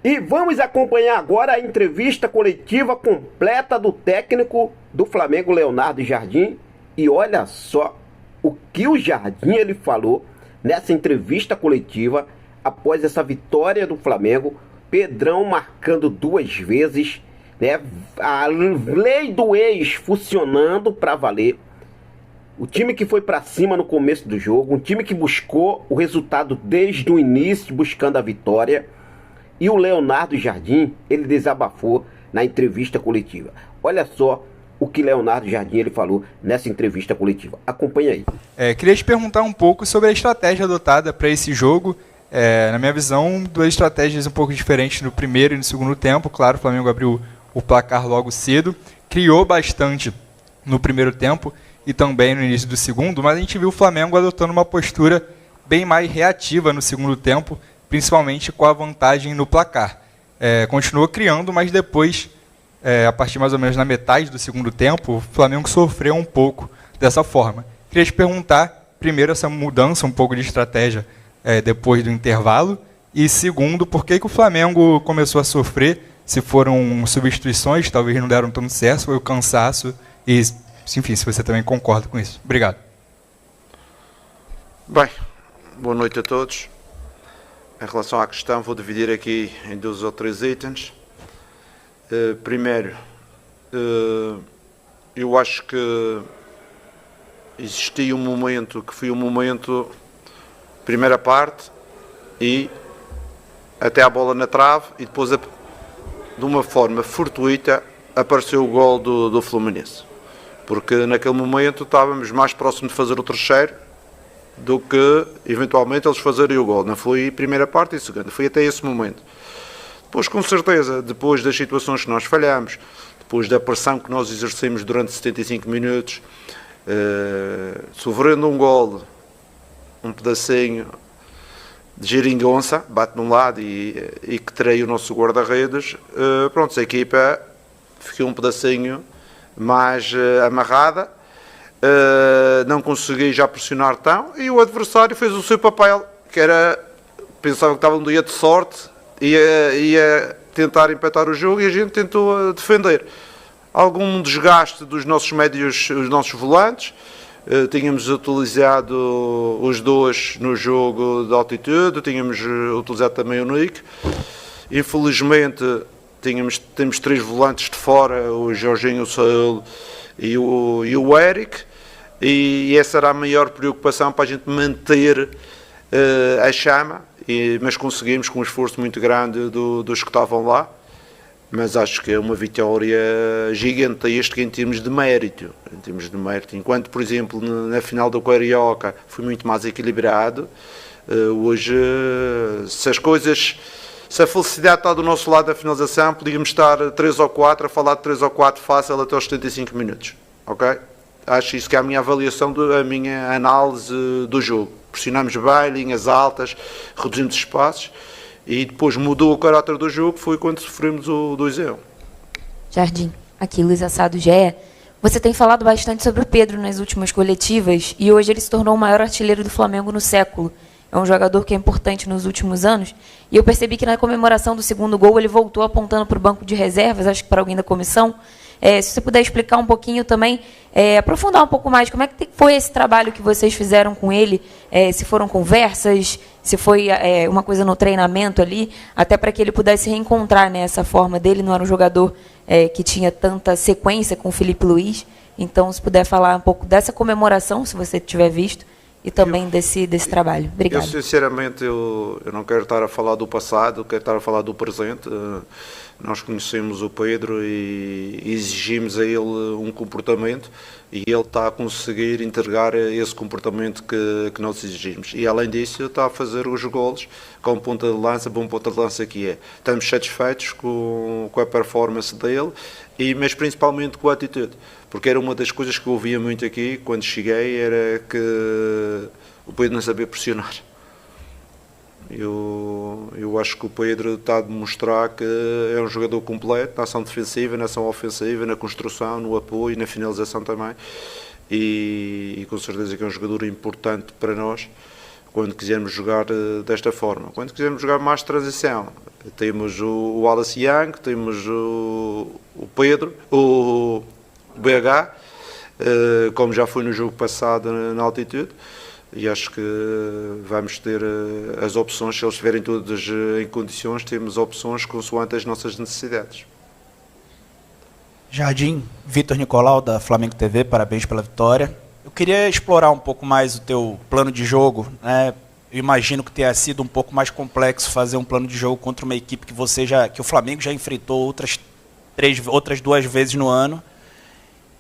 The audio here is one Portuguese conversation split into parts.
E vamos acompanhar agora a entrevista coletiva completa do técnico do Flamengo, Leonardo Jardim. E olha só o que o Jardim ele falou nessa entrevista coletiva após essa vitória do Flamengo. Pedrão marcando 2 vezes, né? A lei do ex funcionando para valer. O time que foi para cima no começo do jogo, um time que buscou o resultado desde o início, buscando a vitória. E o Leonardo Jardim, ele desabafou na entrevista coletiva. Olha só o que Leonardo Jardim ele falou nessa entrevista coletiva. Acompanha aí. Queria te perguntar um pouco sobre a estratégia adotada para esse jogo. Na minha visão, 2 estratégias um pouco diferentes no primeiro e no segundo tempo. Claro, o Flamengo abriu o placar logo cedo, criou bastante no primeiro tempo e também no início do segundo, mas a gente viu o Flamengo adotando uma postura bem mais reativa no segundo tempo, principalmente com a vantagem no placar. Continuou criando, mas depois, a partir mais ou menos na metade do segundo tempo, o Flamengo sofreu um pouco dessa forma. Queria te perguntar, primeiro, essa mudança um pouco de estratégia depois do intervalo, e segundo, por que o Flamengo começou a sofrer, se foram substituições, talvez não deram tanto certo, foi o cansaço, e, enfim, se você também concorda com isso. Obrigado. Bem, boa noite a todos. Em relação à questão, vou dividir aqui em 2 ou 3 itens. Primeiro, eu acho que existia um momento que foi um momento, primeira parte, e até a bola na trave, e depois, de uma forma fortuita, apareceu o gol do Fluminense. Porque naquele momento estávamos mais próximos de fazer o terceiro do que, eventualmente, eles fazerem o gol. Não foi a primeira parte e a segunda, foi até esse momento. Depois, com certeza, depois das situações que nós falhamos, depois da pressão que nós exercemos durante 75 minutos, sofrendo um gol, um pedacinho de geringonça, bate de um lado e que trai o nosso guarda-redes, pronto, a equipa ficou um pedacinho mais amarrada, não consegui já pressionar tão, e o adversário fez o seu papel, que era, pensava que estava um dia de sorte, ia tentar empatar o jogo, e a gente tentou defender. Algum desgaste dos nossos médios, os nossos volantes, tínhamos utilizado os 2 no jogo de altitude, tínhamos utilizado também o Nick, infelizmente temos 3 volantes de fora, o Jorginho, o Saúl e o Eric, e essa era a maior preocupação para a gente manter a chama, mas conseguimos com um esforço muito grande dos que estavam lá. Mas acho que é uma vitória gigantesca em termos de mérito. Enquanto, por exemplo, na final do Carioca foi muito mais equilibrado, hoje, se a felicidade está do nosso lado da finalização, podíamos estar 3 ou 4, a falar de 3 ou 4 fácil até aos 75 minutos. Ok? Acho isso que é a minha avaliação, a minha análise do jogo. Pressionamos bem, linhas altas, reduzimos espaços, e depois mudou o caráter do jogo, foi quando sofremos o 2-1. Jardim, aqui Luiz Assado, GE. Você tem falado bastante sobre o Pedro nas últimas coletivas, e hoje ele se tornou o maior artilheiro do Flamengo no século. É um jogador que é importante nos últimos anos, e eu percebi que na comemoração do segundo gol ele voltou apontando para o banco de reservas, acho que para alguém da comissão. Se você puder explicar um pouquinho também, aprofundar um pouco mais, como é que foi esse trabalho que vocês fizeram com ele, se foram conversas, se foi uma coisa no treinamento ali, até para que ele pudesse reencontrar, né, essa forma dele, não era um jogador que tinha tanta sequência com o Felipe Luiz. Então, se puder falar um pouco dessa comemoração, se você tiver visto, e também desse trabalho. Obrigado. Eu, sinceramente, eu não quero estar a falar do passado, quero estar a falar do presente. Nós conhecemos o Pedro e exigimos a ele um comportamento, e ele está a conseguir entregar esse comportamento que nós exigimos. E, além disso, está a fazer os golos com ponta de lança, bom ponta de lança que é. Estamos satisfeitos com a performance dele, mas principalmente com a atitude. Porque era uma das coisas que eu ouvia muito aqui, quando cheguei, era que o Pedro não sabia pressionar. Eu acho que o Pedro está a demonstrar que é um jogador completo na ação defensiva, na ação ofensiva, na construção, no apoio, na finalização também, e com certeza que é um jogador importante para nós quando quisermos jogar desta forma. Quando quisermos jogar mais transição, temos o Wallace Young, temos o Pedro, o BH, como já foi no jogo passado na altitude, e acho que vamos ter as opções, se eles estiverem todos em condições, temos opções consoante as nossas necessidades. Jardim, Vitor Nicolau, da Flamengo TV, parabéns pela vitória. Eu queria explorar um pouco mais o teu plano de jogo, né? Eu imagino que tenha sido um pouco mais complexo fazer um plano de jogo contra uma equipe que o Flamengo já enfrentou outras 2 vezes no ano,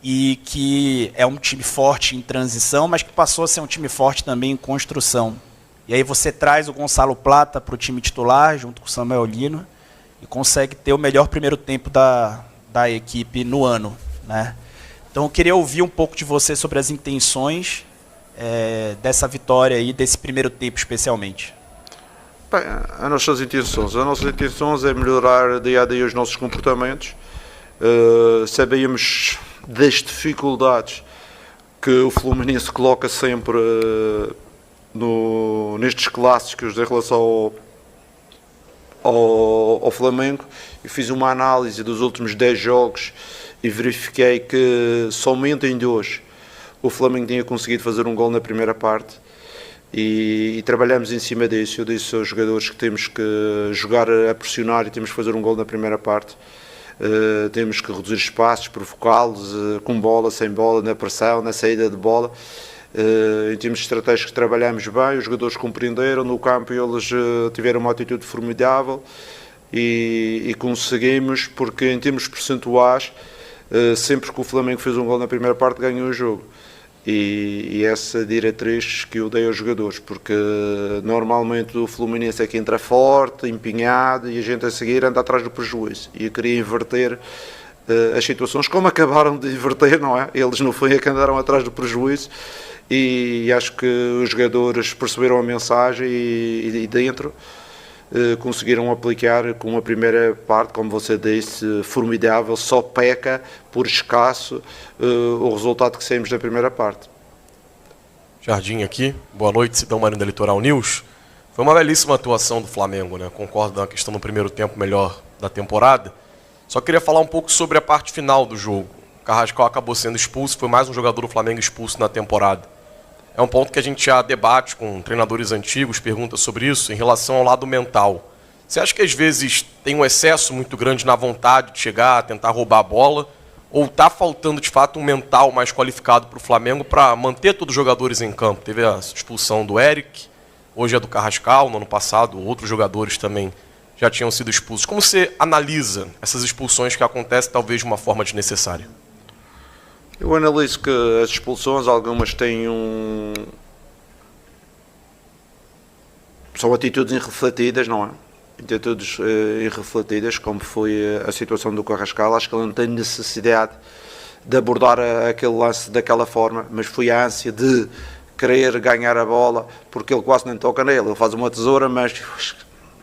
e que é um time forte em transição, mas que passou a ser um time forte também em construção. E aí você traz o Gonçalo Plata para o time titular, junto com o Samuel Lino, e consegue ter o melhor primeiro tempo da equipe no ano, né? Então eu queria ouvir um pouco de você sobre as intenções dessa vitória aí, desse primeiro tempo especialmente. Bem, as nossas intenções é melhorar dia a dia os nossos comportamentos. Sabíamos das dificuldades que o Fluminense coloca sempre nestes clássicos em relação ao Flamengo, e fiz uma análise dos últimos 10 jogos e verifiquei que somente em 2 o Flamengo tinha conseguido fazer um gol na primeira parte, e trabalhamos em cima disso. Eu disse aos jogadores que temos que jogar a pressionar e temos que fazer um gol na primeira parte. Temos que reduzir espaços, provocá-los com bola, sem bola, na pressão, na saída de bola. Em termos estratégicos trabalhamos bem, os jogadores compreenderam, no campo eles tiveram uma atitude formidável, e conseguimos, porque em termos percentuais, sempre que o Flamengo fez um gol na primeira parte, ganhou o jogo. E essa diretriz que eu dei aos jogadores, porque normalmente o Fluminense é que entra forte, empenhado, e a gente a seguir anda atrás do prejuízo. E eu queria inverter as situações, como acabaram de inverter, não é? Eles no fim é que andaram atrás do prejuízo, e acho que os jogadores perceberam a mensagem e dentro conseguiram aplicar com a primeira parte, como você disse, formidável. Só peca por escasso o resultado que saímos da primeira parte. Jardim aqui, boa noite, Sidão Marinho da Litoral News. Foi uma belíssima atuação do Flamengo, né? Concordo na questão do primeiro tempo melhor da temporada. Só queria falar um pouco sobre a parte final do jogo. O Carrascal acabou sendo expulso, foi mais um jogador do Flamengo expulso na temporada. É um ponto que a gente já debate com treinadores antigos, pergunta sobre isso, em relação ao lado mental. Você acha que às vezes tem um excesso muito grande na vontade de chegar, tentar roubar a bola, ou está faltando de fato um mental mais qualificado para o Flamengo para manter todos os jogadores em campo? Teve a expulsão do Eric, hoje é do Carrascal, no ano passado outros jogadores também já tinham sido expulsos. Como você analisa essas expulsões que acontecem talvez de uma forma desnecessária? Eu analiso que as expulsões, algumas têm são atitudes irrefletidas, não é? Atitudes irrefletidas, como foi a situação do Carrascal. Acho que ele não tem necessidade de abordar aquele lance daquela forma, mas foi a ânsia de querer ganhar a bola, porque ele quase nem toca nele. Ele faz uma tesoura, mas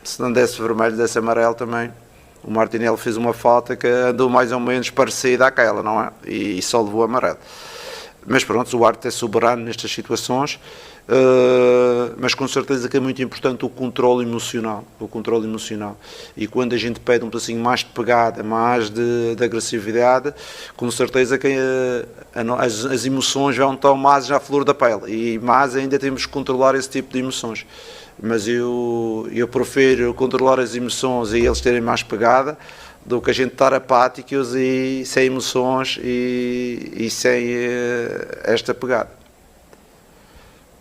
se não desse vermelho, desse amarelo também. O Martinelli fez uma falta que andou mais ou menos parecida àquela, não é? E só levou amarelo. Mas pronto, o árbitro é soberano nestas situações, mas com certeza que é muito importante o controle emocional. E quando a gente pede um pedacinho mais de pegada, mais de agressividade, com certeza que as emoções vão tão mais à flor da pele. E mais ainda temos que controlar esse tipo de emoções. Mas eu prefiro controlar as emoções e eles terem mais pegada do que a gente estar apáticos e sem emoções e sem esta pegada.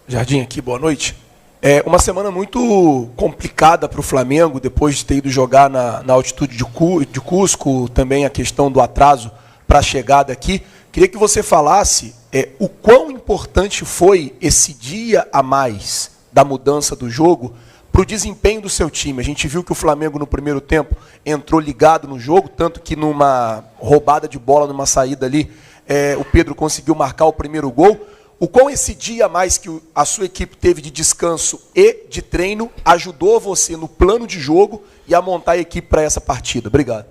Jardim aqui, boa noite. É uma semana muito complicada para o Flamengo, depois de ter ido jogar na altitude de Cusco, também a questão do atraso para a chegada aqui. Queria que você falasse o quão importante foi esse dia a mais da mudança do jogo para o desempenho do seu time. A gente viu que o Flamengo no primeiro tempo entrou ligado no jogo, tanto que numa roubada de bola, numa saída ali, o Pedro conseguiu marcar o primeiro gol. O quão esse dia a mais que a sua equipe teve de descanso e de treino ajudou você no plano de jogo e a montar a equipe para essa partida? Obrigado.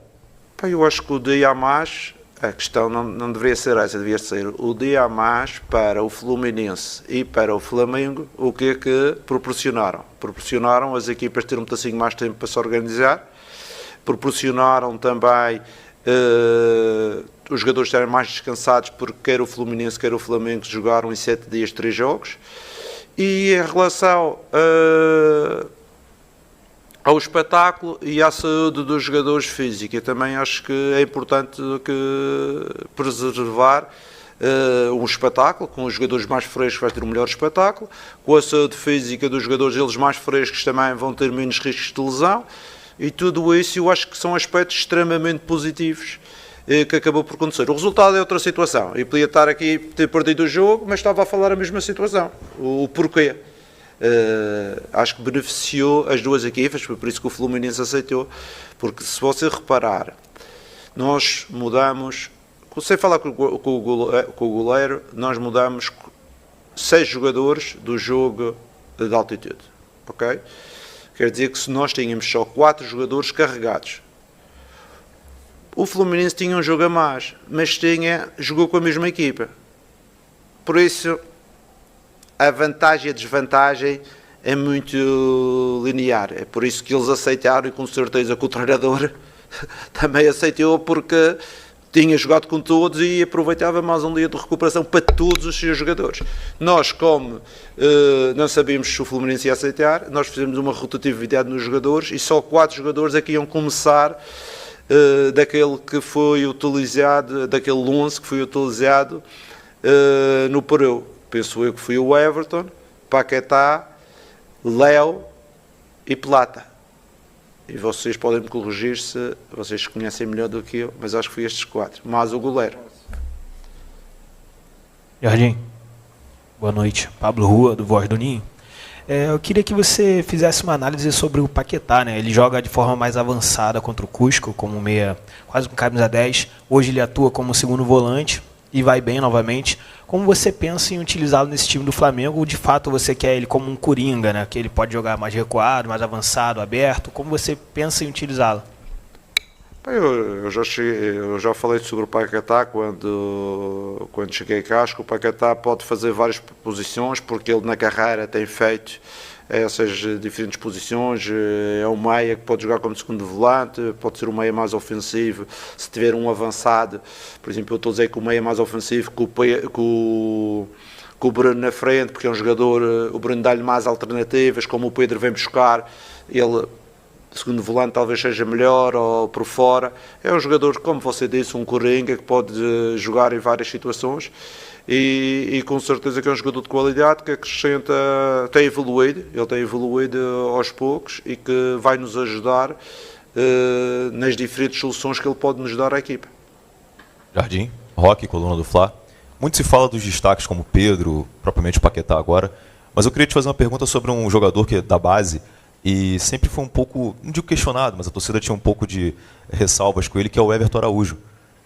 Eu acho que o dia a mais a questão não deveria ser essa, devia ser o dia a mais para o Fluminense e para o Flamengo, o que é que proporcionaram? Proporcionaram as equipas ter um pedacinho mais tempo para se organizar, proporcionaram também os jogadores estarem mais descansados, porque quer o Fluminense, quer o Flamengo jogaram em 7 dias 3 jogos, e em relação ao espetáculo e à saúde dos jogadores físicos, eu também acho que é importante preservar um espetáculo, com os jogadores mais frescos vai ter um melhor espetáculo, com a saúde física dos jogadores, eles mais frescos também vão ter menos riscos de lesão, e tudo isso eu acho que são aspectos extremamente positivos que acabou por acontecer. O resultado é outra situação, eu podia estar aqui ter perdido o jogo, mas estava a falar a mesma situação, o porquê. Acho que beneficiou as duas equipas, foi por isso que o Fluminense aceitou, porque se você reparar, nós mudamos, sem falar com o goleiro, nós mudamos 6 jogadores do jogo de altitude, ok? Quer dizer que se nós tínhamos só 4 jogadores carregados, o Fluminense tinha um jogo a mais, mas jogou com a mesma equipa, por isso a vantagem e a desvantagem é muito linear. É por isso que eles aceitaram, e com certeza que o treinador também aceitou, porque tinha jogado com todos e aproveitava mais um dia de recuperação para todos os seus jogadores. Nós, como não sabíamos se o Fluminense ia aceitar, nós fizemos uma rotatividade nos jogadores e só 4 jogadores aqui iam começar daquele que foi utilizado, daquele 11 que foi utilizado no Peru. Penso eu que foi o Everton, Paquetá, Léo e Plata. E vocês podem me corrigir se vocês conhecem melhor do que eu, mas acho que foi estes 4, mais o goleiro. Jardim, boa noite. Pablo Rua, do Voz do Ninho. Eu queria que você fizesse uma análise sobre o Paquetá, né? Ele joga de forma mais avançada contra o Cusco, como meia, quase um camisa 10. Hoje ele atua como segundo volante e vai bem novamente. Como você pensa em utilizá-lo nesse time do Flamengo? Ou de fato você quer ele como um coringa, né? Que ele pode jogar mais recuado, mais avançado, aberto? Como você pensa em utilizá-lo? Eu já falei sobre o Paquetá quando cheguei cá. Acho que o Paquetá pode fazer várias posições, porque ele na carreira tem feito essas diferentes posições. É um meia que pode jogar como segundo volante, pode ser um meia mais ofensivo, se tiver um avançado. Por exemplo, eu estou a dizer que o meia mais ofensivo com o Bruno na frente, porque é um jogador, o Bruno dá-lhe mais alternativas, como o Pedro vem buscar, ele segundo volante talvez seja melhor, ou por fora. É um jogador, como você disse, um coringa que pode jogar em várias situações. E com certeza que é um jogador de qualidade que acrescenta, ele tem evoluído aos poucos e que vai nos ajudar nas diferentes soluções que ele pode nos dar à equipa. Jardim, Roque, coluna do Fla. Muito se fala dos destaques como Pedro, propriamente o Paquetá agora, mas eu queria te fazer uma pergunta sobre um jogador que é da base e sempre foi um pouco, não digo questionado, mas a torcida tinha um pouco de ressalvas com ele, que é o Everton Araújo.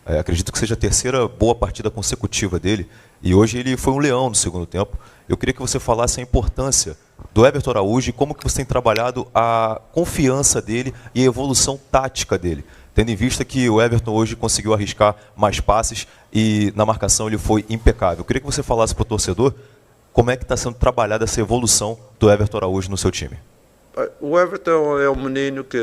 Acredito que seja a terceira boa partida consecutiva dele, e hoje ele foi um leão no segundo tempo. Eu queria que você falasse a importância do Everton Araújo e como que você tem trabalhado a confiança dele e a evolução tática dele, tendo em vista que o Everton hoje conseguiu arriscar mais passes e na marcação ele foi impecável. Eu queria que você falasse para o torcedor como é que está sendo trabalhada essa evolução do Everton Araújo no seu time. O Everton é um menino que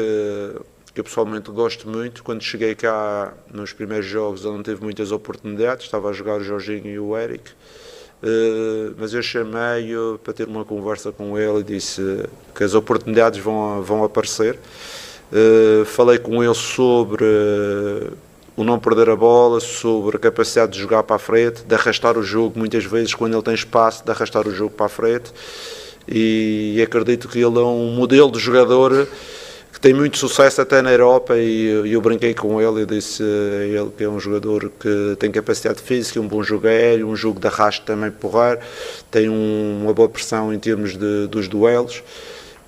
eu pessoalmente gosto muito. Quando cheguei cá nos primeiros jogos ele não teve muitas oportunidades, estava a jogar o Jorginho e o Eric, mas eu chamei-o para ter uma conversa com ele e disse que as oportunidades vão aparecer. Falei com ele sobre o não perder a bola, sobre a capacidade de jogar para a frente, de arrastar o jogo muitas vezes quando ele tem espaço, de arrastar o jogo para a frente. E acredito que ele é um modelo de jogador que tem muito sucesso até na Europa, e eu brinquei com ele e disse a ele que é um jogador que tem capacidade física, um bom jogo aéreo, um jogo de arrasto também porrar, tem uma boa pressão em termos dos duelos,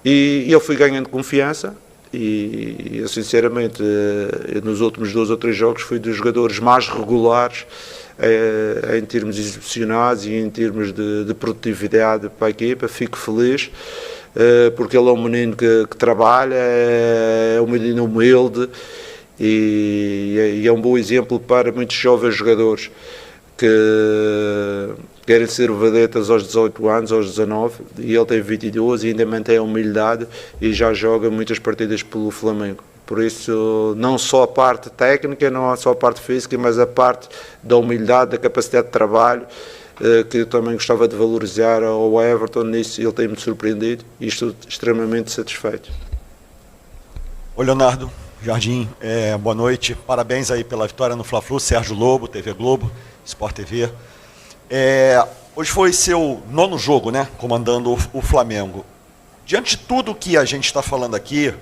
e ele foi ganhando confiança. E eu, sinceramente, nos últimos 2 ou 3 jogos fui dos jogadores mais regulares em termos exibicionais e em termos de produtividade para a equipa. Fico feliz porque ele é um menino que trabalha, é um menino humilde e é um bom exemplo para muitos jovens jogadores que querem ser vedetas aos 18 anos, aos 19, e ele tem 22 e ainda mantém a humildade e já joga muitas partidas pelo Flamengo. Por isso, não só a parte técnica, não só a parte física, mas a parte da humildade, da capacidade de trabalho, que eu também gostava de valorizar ao Everton. Nisso ele tem-me surpreendido e estou extremamente satisfeito. Oi, Leonardo, Jardim, boa noite, parabéns aí pela vitória no Fla-Flu, Sérgio Lobo, TV Globo, Sport TV. Hoje foi seu 9º jogo, né, comandando o Flamengo. Diante de tudo que a gente está falando aqui,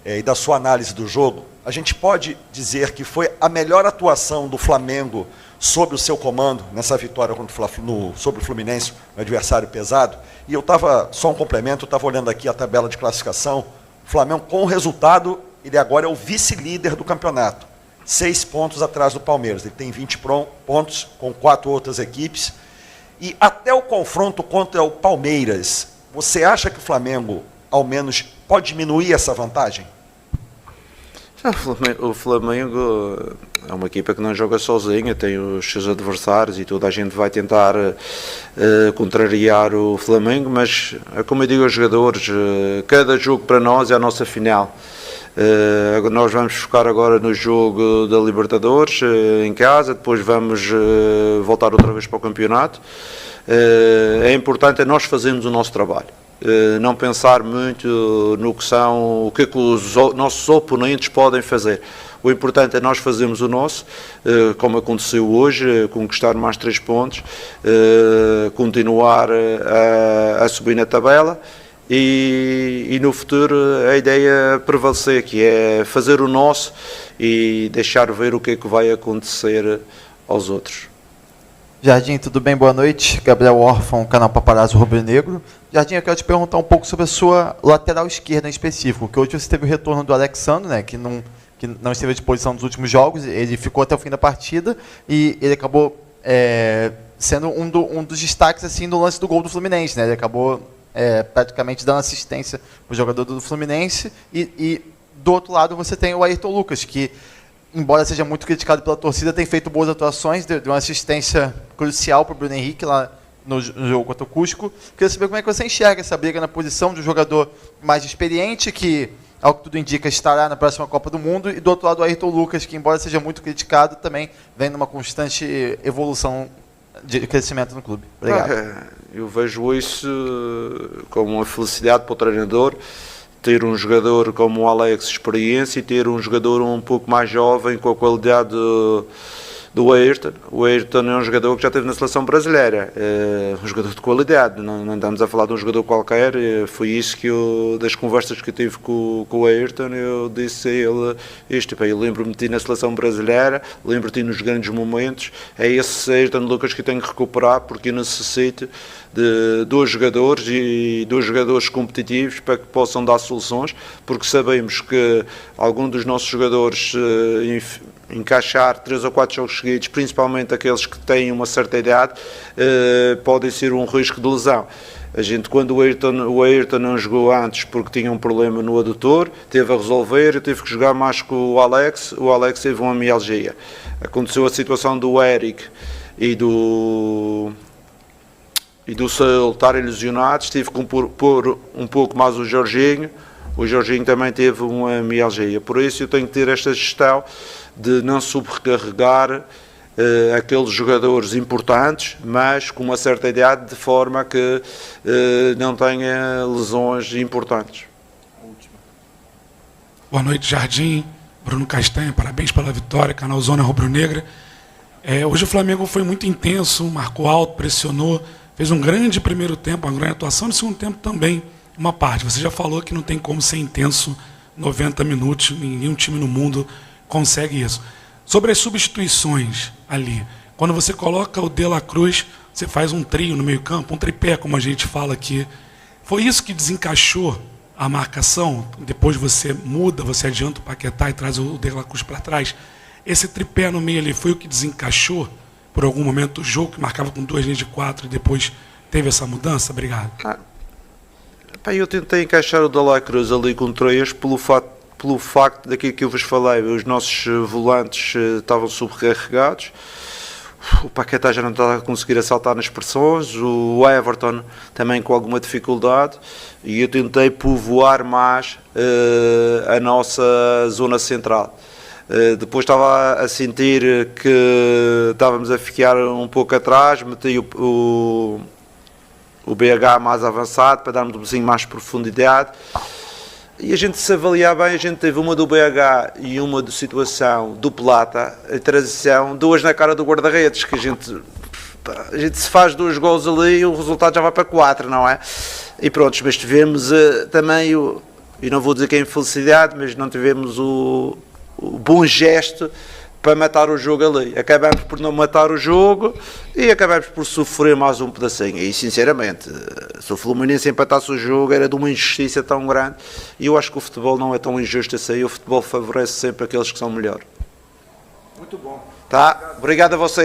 e da sua análise do jogo, a gente pode dizer que foi a melhor atuação do Flamengo sob o seu comando, nessa vitória sobre o Fluminense, um adversário pesado. E eu estava, só um complemento, eu estava olhando aqui a tabela de classificação. O Flamengo, com o resultado, ele agora é o vice-líder do campeonato, 6 pontos atrás do Palmeiras. Ele tem 20 pontos, com 4 outras equipes. E até o confronto contra o Palmeiras, você acha que o Flamengo, ao menos, pode diminuir essa vantagem? O Flamengo é uma equipa que não joga sozinha, tem os seus adversários e toda a gente vai tentar contrariar o Flamengo, mas, como eu digo aos jogadores, cada jogo para nós é a nossa final. Nós vamos focar agora no jogo da Libertadores em casa, depois vamos voltar outra vez para o campeonato. É importante nós fazermos o nosso trabalho. Não pensar muito no que são, o que os nossos oponentes podem fazer. O importante é nós fazermos o nosso, como aconteceu hoje, conquistar mais 3 pontos, continuar a subir na tabela e no futuro a ideia é prevalecer, que é fazer o nosso e deixar ver o que é que vai acontecer aos outros. Jardim, tudo bem? Boa noite. Gabriel Órfão, canal Paparazzo Rubro Negro. Jardim, eu quero te perguntar um pouco sobre a sua lateral esquerda em específico, que hoje você teve o retorno do Alexandre, né, que não esteve à disposição nos últimos jogos, ele ficou até o fim da partida e ele acabou sendo um dos destaques assim, do lance do gol do Fluminense. Né, ele acabou praticamente dando assistência para o jogador do Fluminense e do outro lado você tem o Ayrton Lucas, que embora seja muito criticado pela torcida, tem feito boas atuações, deu uma assistência crucial para o Bruno Henrique lá no jogo contra o Cusco. Queria saber como é que você enxerga essa briga na posição de um jogador mais experiente, que, ao que tudo indica, estará na próxima Copa do Mundo, e do outro lado o Ayrton Lucas, que, embora seja muito criticado, também vem numa constante evolução de crescimento no clube. Obrigado. Eu vejo isso como uma felicidade para o treinador, ter um jogador como o Alex experiência e ter um jogador um pouco mais jovem com a qualidade do Ayrton. O Ayrton é um jogador que já esteve na seleção brasileira, um jogador de qualidade, não estamos a falar de um jogador qualquer. Foi isso que eu, das conversas que eu tive com o Ayrton, eu disse a ele isto: eu lembro-me de ti na seleção brasileira, lembro-te nos grandes momentos, é esse Ayrton Lucas que eu tenho que recuperar, porque eu necessito de 2 jogadores e 2 jogadores competitivos para que possam dar soluções, porque sabemos que algum dos nossos jogadores encaixar 3 ou 4 jogos seguidos, principalmente aqueles que têm uma certa idade, podem ser um risco de lesão. A gente, quando o Ayrton não jogou antes porque tinha um problema no adutor, teve a resolver, eu tive que jogar mais com o Alex teve uma mialgia. Aconteceu a situação do Eric e do Saul estarem lesionados, tive que pôr um pouco mais o Jorginho também teve uma mialgia. Por isso eu tenho que ter esta gestão de não sobrecarregar aqueles jogadores importantes, mas com uma certa idade, de forma que não tenha lesões importantes. Boa noite, Jardim. Bruno Castanha, parabéns pela vitória, canal Zona Rubro Negra. Hoje o Flamengo foi muito intenso, marcou alto, pressionou, fez um grande primeiro tempo, uma grande atuação, no segundo tempo também uma parte. Você já falou que não tem como ser intenso 90 minutos, nenhum time no mundo consegue isso. Sobre as substituições ali, quando você coloca o De La Cruz, você faz um trio no meio campo, um tripé, como a gente fala aqui. Foi isso que desencaixou a marcação? Depois você muda, você adianta o Paquetá e traz o De La Cruz para trás. Esse tripé no meio ali foi o que desencaixou por algum momento do jogo, que marcava com 2 linhas de 4 e depois teve essa mudança? Obrigado. Eu tentei encaixar o De La Cruz ali com 3 pelo fato pelo facto daquilo que eu vos falei, os nossos volantes estavam sobrecarregados, o Paquetá já não estava a conseguir assaltar nas pressões, o Everton também com alguma dificuldade, e eu tentei povoar mais a nossa zona central. Depois estava a sentir que estávamos a ficar um pouco atrás, meti o BH mais avançado para darmos um bocadinho mais de profundidade. E a gente, se avaliar bem, a gente teve uma do BH e uma de situação do Plata, a transição, duas na cara do guarda-redes, que a gente se faz 2 gols ali e o resultado já vai para 4, não é? E pronto, mas tivemos também, e não vou dizer que é infelicidade, mas não tivemos o bom gesto para matar o jogo ali. Acabamos por não matar o jogo e acabamos por sofrer mais um pedacinho. E sinceramente, se o Fluminense empatasse o jogo, era de uma injustiça tão grande. E eu acho que o futebol não é tão injusto assim. O futebol favorece sempre aqueles que são melhores. Muito bom. Tá? Obrigado a vocês.